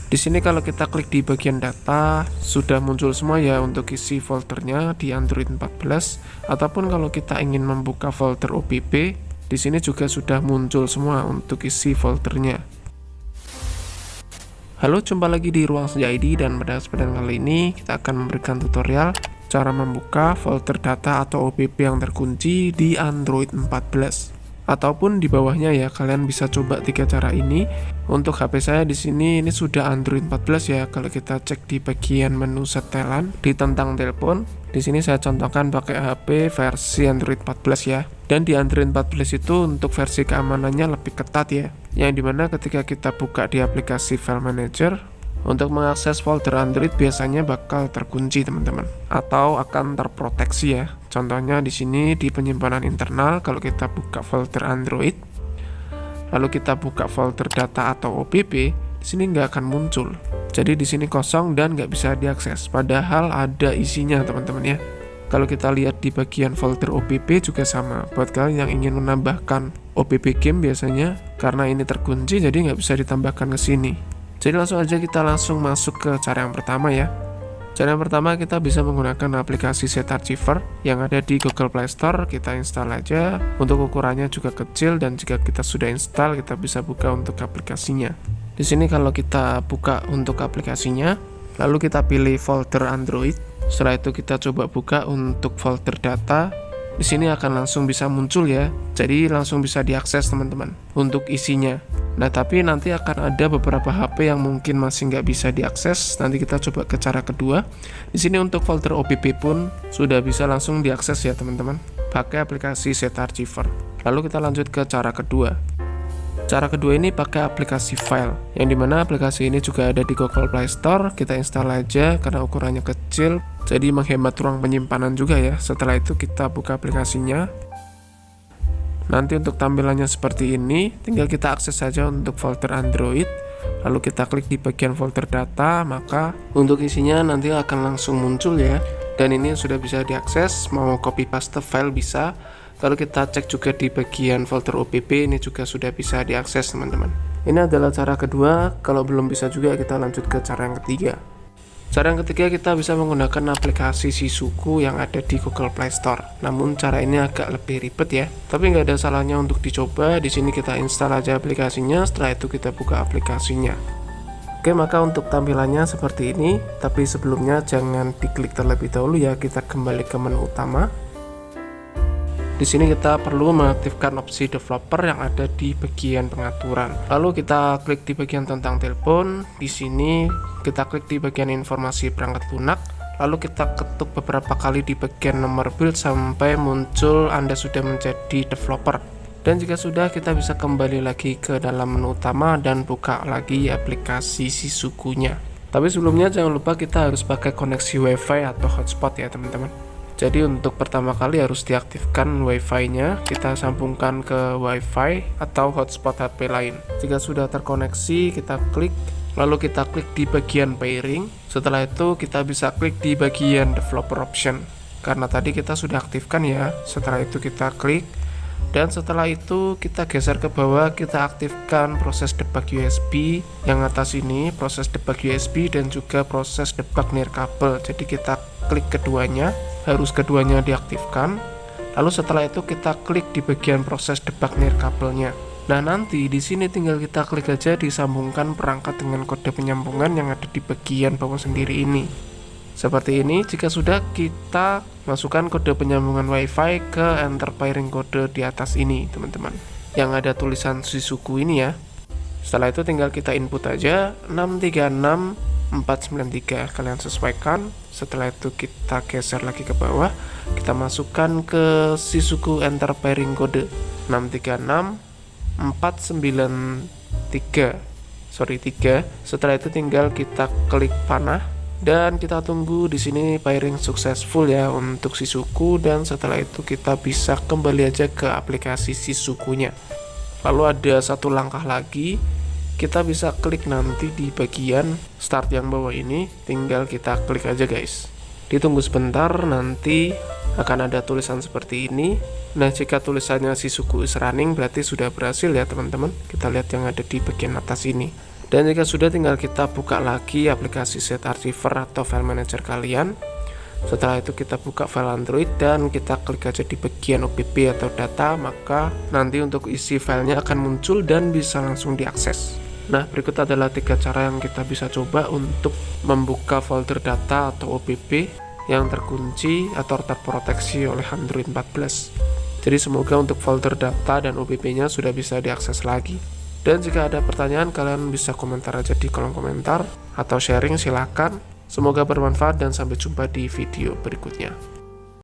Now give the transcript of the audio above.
Di sini kalau kita klik di bagian data, sudah muncul semua ya untuk isi foldernya di Android 14. Ataupun kalau kita ingin membuka folder OPP, di sini juga sudah muncul semua untuk isi foldernya. Halo, jumpa lagi di Ruang Senja ID, dan pada kesempatan kali ini kita akan memberikan tutorial cara membuka folder data atau OPP yang terkunci di Android 14. Ataupun di bawahnya ya, kalian bisa coba 3 cara ini. Untuk HP saya di sini ini sudah Android 14 ya. Kalau kita cek di bagian menu setelan di tentang telepon, di sini saya contohkan pakai HP versi Android 14 ya. Dan di Android 14 itu untuk versi keamanannya lebih ketat ya. Yang dimana ketika kita buka di aplikasi File Manager, untuk mengakses folder Android biasanya bakal terkunci teman-teman, atau akan terproteksi ya. Contohnya di sini di penyimpanan internal, kalau kita buka folder Android, lalu kita buka folder data atau OPP, di sini nggak akan muncul. Jadi di sini kosong dan nggak bisa diakses. Padahal ada isinya teman-teman ya. Kalau kita lihat di bagian folder OPP juga sama. Buat kalian yang ingin menambahkan OPP game biasanya, karena ini terkunci jadi nggak bisa ditambahkan ke sini. Jadi langsung aja kita masuk ke cara yang pertama ya. Cara yang pertama kita bisa menggunakan aplikasi ZArchiver yang ada di Google Play Store. Kita install aja. Untuk ukurannya juga kecil, dan jika kita sudah install kita bisa buka untuk aplikasinya. Di sini kalau kita buka untuk aplikasinya, lalu kita pilih folder Android. Setelah itu kita coba buka untuk folder data. Di sini akan langsung bisa muncul ya. Jadi langsung bisa diakses teman-teman untuk isinya. Nah, tapi nanti akan ada beberapa HP yang mungkin masih nggak bisa diakses. Nanti kita coba ke cara kedua. Di sini untuk folder OPP pun sudah bisa langsung diakses ya teman-teman, pakai aplikasi ZArchiver. Lalu kita lanjut ke cara kedua. Cara kedua ini pakai aplikasi File, yang dimana aplikasi ini juga ada di Google Play Store. Kita install aja karena ukurannya kecil, jadi menghemat ruang penyimpanan juga ya. Setelah itu kita buka aplikasinya. Nanti untuk tampilannya seperti ini, tinggal kita akses saja untuk folder Android, lalu kita klik di bagian folder data, maka untuk isinya nanti akan langsung muncul ya. Dan ini sudah bisa diakses, mau copy paste file bisa. Kalau kita cek juga di bagian folder OPP, ini juga sudah bisa diakses teman-teman. Ini adalah cara kedua. Kalau belum bisa juga kita lanjut ke cara yang ketiga. Cara yang ketiga kita bisa menggunakan aplikasi Sisuku yang ada di Google Play Store. Namun cara ini agak lebih ribet ya. Tapi nggak ada salahnya untuk dicoba. Di sini kita install aja aplikasinya. Setelah itu kita buka aplikasinya. Oke, maka untuk tampilannya seperti ini. Tapi sebelumnya jangan diklik terlebih dahulu ya. Kita kembali ke menu utama. Di sini kita perlu mengaktifkan opsi developer yang ada di bagian pengaturan. Lalu kita klik di bagian tentang telepon. Di sini kita klik di bagian informasi perangkat lunak. Lalu kita ketuk beberapa kali di bagian nomor build sampai muncul Anda sudah menjadi developer. Dan jika sudah, kita bisa kembali lagi ke dalam menu utama dan buka lagi aplikasi Sisukunya. Tapi sebelumnya jangan lupa kita harus pakai koneksi WiFi atau hotspot ya teman-teman. Jadi untuk pertama kali harus diaktifkan WiFi-nya, kita sambungkan ke WiFi atau hotspot HP lain. Jika sudah terkoneksi, kita klik, lalu kita klik di bagian pairing. Setelah itu kita bisa klik di bagian developer option, karena tadi kita sudah aktifkan ya. Setelah itu kita klik, dan setelah itu kita geser ke bawah, kita aktifkan proses debug USB yang atas ini, proses debug USB dan juga proses debug nirkabel. Jadi kita klik keduanya, harus keduanya diaktifkan. Lalu setelah itu kita klik di bagian proses debug nirkabelnya. Nah, nanti di sini tinggal kita klik aja disambungkan perangkat dengan kode penyambungan yang ada di bagian bawah sendiri ini. Seperti ini. Jika sudah, kita masukkan kode penyambungan WiFi ke enter pairing kode di atas ini teman-teman, yang ada tulisan Sisuku ini ya. Setelah itu tinggal kita input aja 636493, kalian sesuaikan. Setelah itu kita geser lagi ke bawah, kita masukkan ke Sisuku enter pairing kode 636493. Setelah itu tinggal kita klik panah dan kita tunggu di sini pairing successful ya untuk Sisuku. Dan setelah itu kita bisa kembali aja ke aplikasi Sisukunya. Lalu ada satu langkah lagi, kita bisa klik nanti di bagian start yang bawah ini, tinggal kita klik aja guys. Ditunggu sebentar, nanti akan ada tulisan seperti ini. Nah, jika tulisannya Sisuku is running berarti sudah berhasil ya teman-teman. Kita lihat yang ada di bagian atas ini. Dan jika sudah, tinggal kita buka lagi aplikasi ZArchiver atau file manager kalian. Setelah itu kita buka file Android dan kita klik aja di bagian OBB atau data, maka nanti untuk isi filenya akan muncul dan bisa langsung diakses. Nah, berikut adalah 3 cara yang kita bisa coba untuk membuka folder data atau OBB yang terkunci atau terproteksi oleh Android 14. Jadi semoga untuk folder data dan OBB-nya sudah bisa diakses lagi. Dan jika ada pertanyaan, kalian bisa komentar aja di kolom komentar atau sharing, silakan. Semoga bermanfaat dan sampai jumpa di video berikutnya.